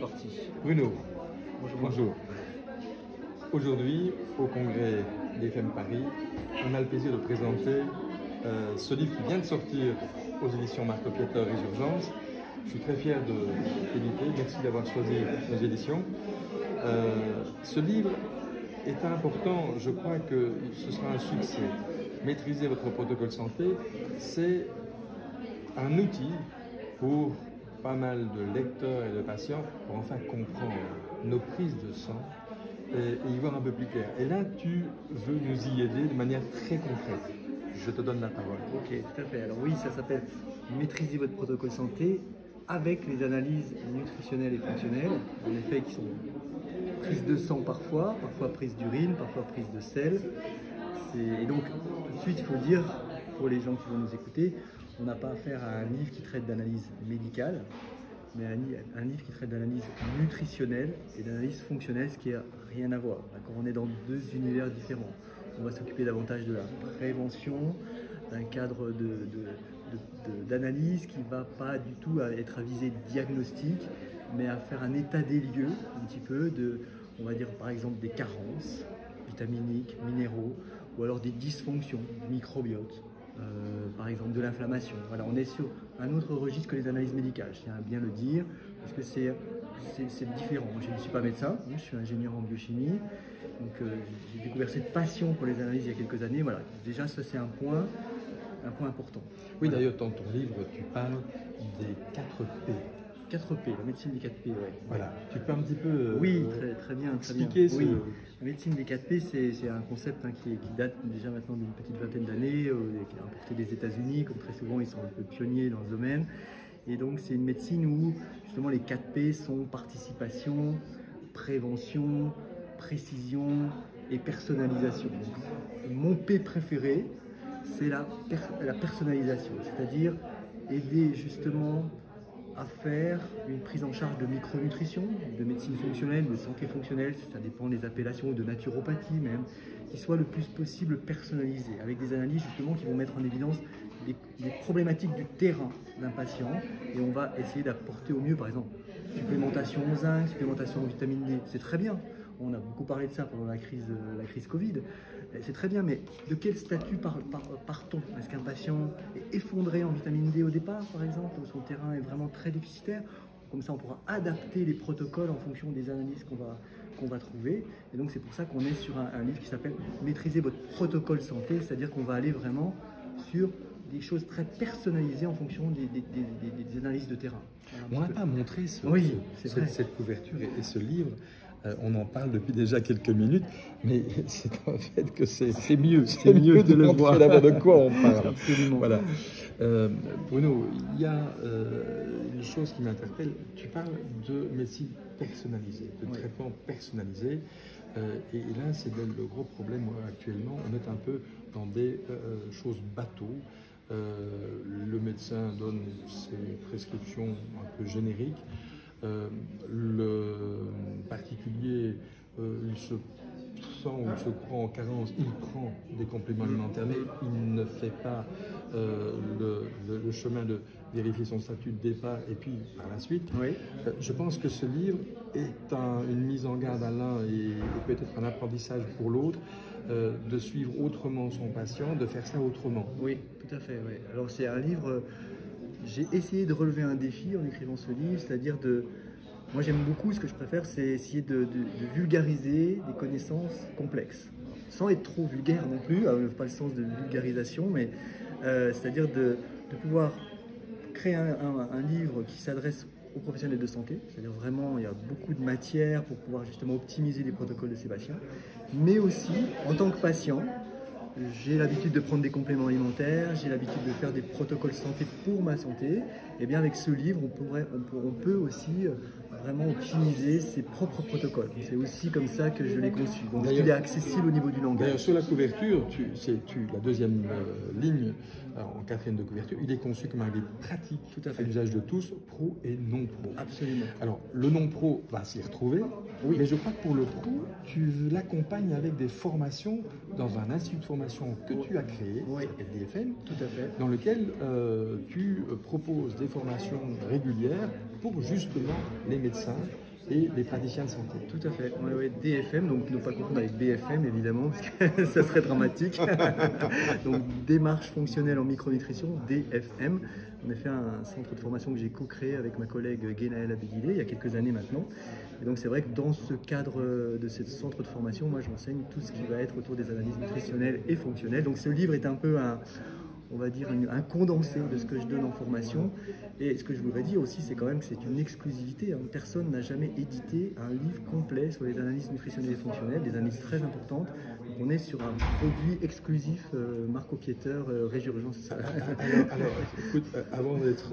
parti. Bruno, Bonjour. bonjour. Aujourd'hui, au congrès d'EFM Paris, on a le plaisir de présenter ce livre qui vient de sortir aux éditions Marc Pieter Résurgence. Je suis très fier de l'éditer. Merci d'avoir choisi nos éditions. Ce livre est important. Je crois que ce sera un succès. Maîtriser votre protocole santé, c'est un outil pour pas mal de lecteurs et de patients pour enfin comprendre nos prises de sang et y voir un peu plus clair. Et là, tu veux nous y aider de manière très concrète. Je te donne la parole. Ok, tout à fait. Alors oui, ça s'appelle Maîtriser votre protocole santé avec les analyses nutritionnelles et fonctionnelles, en effet qui sont prise de sang parfois prise d'urine, parfois prise de sel. Et donc tout de suite il faut le dire pour les gens qui vont nous écouter, on n'a pas affaire à un livre qui traite d'analyse médicale, mais un livre qui traite d'analyse nutritionnelle et d'analyse fonctionnelle, ce qui n'a rien à voir. On est dans deux univers différents. On va s'occuper davantage de la prévention, d'un cadre d'analyse qui ne va pas du tout être à visée diagnostique, mais à faire un état des lieux un petit peu de, on va dire par exemple des carences vitaminiques, minéraux, ou alors des dysfonctions du microbiote, par exemple de l'inflammation. Voilà, on est sur un autre registre que les analyses médicales, je tiens à bien le dire, parce que c'est différent. Je ne suis pas médecin, je suis ingénieur en biochimie, donc j'ai découvert cette passion pour les analyses il y a quelques années. Voilà, déjà ça c'est un point important. Oui, d'ailleurs, dans ton livre, tu parles des 4 P. 4 P, la médecine des 4 P, ouais. Voilà, tu peux un petit peu oui, très bien, expliquer très bien. Oui. La médecine des 4 P, c'est un concept qui date déjà maintenant d'une petite vingtaine d'années, qui est importé des États-Unis, comme très souvent ils sont un peu pionniers dans ce domaine. Et donc c'est une médecine où justement les 4 P sont participation, prévention, précision et personnalisation. Donc, mon P préféré, c'est la personnalisation, c'est-à-dire aider justement à faire une prise en charge de micronutrition, de médecine fonctionnelle, de santé fonctionnelle, ça dépend des appellations, de naturopathie même, qui soit le plus possible personnalisée, avec des analyses justement qui vont mettre en évidence des problématiques du terrain d'un patient, et on va essayer d'apporter au mieux, par exemple, supplémentation en zinc, supplémentation en vitamine D, c'est très bien. On a beaucoup parlé de ça pendant la crise Covid. C'est très bien, mais de quel statut part-on? Est-ce qu'un patient est effondré en vitamine D au départ, par exemple, où son terrain est vraiment très déficitaire? Comme ça, on pourra adapter les protocoles en fonction des analyses qu'on va trouver. Et donc, c'est pour ça qu'on est sur un livre qui s'appelle « Maîtriser votre protocole santé », c'est-à-dire qu'on va aller vraiment sur des choses très personnalisées en fonction des analyses de terrain. On n'a pas montré cette couverture et ce livre. On en parle depuis déjà quelques minutes, mais c'est en fait que c'est mieux de le voir d'abord de quoi on parle. Absolument. Voilà. Bruno, il y a une chose qui m'interpelle. Tu parles de médecine personnalisée, de traitement personnalisé. Et là, c'est le gros problème actuellement. On est un peu dans des choses bateaux. Le médecin donne ses prescriptions un peu génériques. Le particulier, il se sent ou il se croit en carence, il prend des compléments alimentaires, mais il ne fait pas le chemin de vérifier son statut de départ et puis par la suite. Oui. Je pense que ce livre est une mise en garde à l'un et peut-être un apprentissage pour l'autre, de suivre autrement son patient, de faire ça autrement. Oui, tout à fait. Oui. Alors c'est un livre... J'ai essayé de relever un défi en écrivant ce livre, c'est-à-dire moi j'aime beaucoup, ce que je préfère, c'est essayer de vulgariser des connaissances complexes, sans être trop vulgaire non plus, pas le sens de vulgarisation, mais c'est-à-dire de pouvoir créer un livre qui s'adresse aux professionnels de santé, c'est-à-dire vraiment il y a beaucoup de matière pour pouvoir justement optimiser les protocoles de ces patients, mais aussi en tant que patient, j'ai l'habitude de prendre des compléments alimentaires, j'ai l'habitude de faire des protocoles santé pour ma santé. Et bien avec ce livre, on peut aussi vraiment optimiser ses propres protocoles. C'est aussi comme ça que je l'ai conçu. Donc il est accessible au niveau du langage. D'ailleurs, sur la couverture, la deuxième ligne en quatrième de couverture, il est conçu comme un livre pratique, Tout à fait. l'usage de tous, pro et non pro. Absolument. Alors, le non pro va s'y retrouver, Oui. mais je crois que pour le pro, tu l'accompagnes avec des formations dans un institut de formation que tu as créé, Oui. qui s'appelle DFM, Tout à fait. dans lequel tu proposes des formations régulières pour justement les médecins et les praticiens de santé. Tout à fait. Ouais, ouais, DFM, donc ne pas confondre avec BFM évidemment, parce que ça serait dramatique. Donc démarche fonctionnelle en micronutrition, DFM. On a fait un centre de formation que j'ai co-créé avec ma collègue Guénaëlle Abiguilé il y a quelques années maintenant. Et donc c'est vrai que dans ce cadre de ce centre de formation, moi j'enseigne tout ce qui va être autour des analyses nutritionnelles et fonctionnelles. Donc ce livre est un peu on va dire un condensé de ce que je donne en formation. Et ce que je voudrais dire aussi, c'est quand même que c'est une exclusivité. Personne n'a jamais édité un livre complet sur les analyses nutritionnelles et fonctionnelles, des analyses très importantes. Donc on est sur un produit exclusif Marco Pieter, Résurgence. Alors, écoute, avant d'être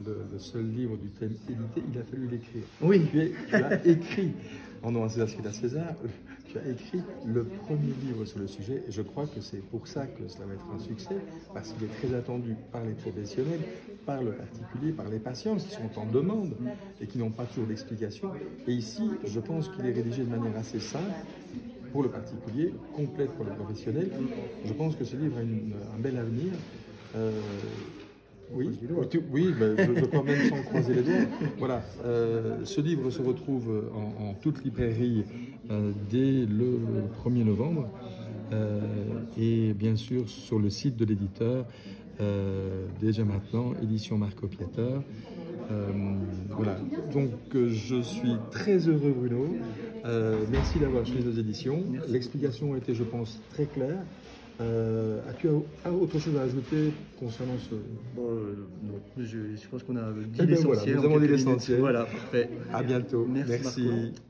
le seul livre du thème édité, il a fallu l'écrire. Oui. Tu as écrit, en nom à César, ce qu'il a César, tu as écrit le premier livre sur le sujet, et je crois que c'est pour ça que cela va être un succès, parce qu'il est très attendu par les professionnels, par le particulier, par les patients qui sont en demande et qui n'ont pas toujours d'explication. Et ici, je pense qu'il est rédigé de manière assez simple pour le particulier, complète pour le professionnel. Je pense que ce livre a un bel avenir. Oui, je crois même sans croiser les doigts. Voilà, ce livre se retrouve en toute librairie dès le 1er novembre et bien sûr sur le site de l'éditeur déjà maintenant, édition Marco Pieter. Voilà, donc je suis très heureux Bruno, merci d'avoir suivi nos éditions. L'explication a été, je pense, très claire. As-tu autre chose à ajouter concernant ce... Non, je pense qu'on a dit Eh bien, voilà, l'essentiel. nous avons dit l'essentiel. Voilà, parfait. À bientôt. Merci. Marco.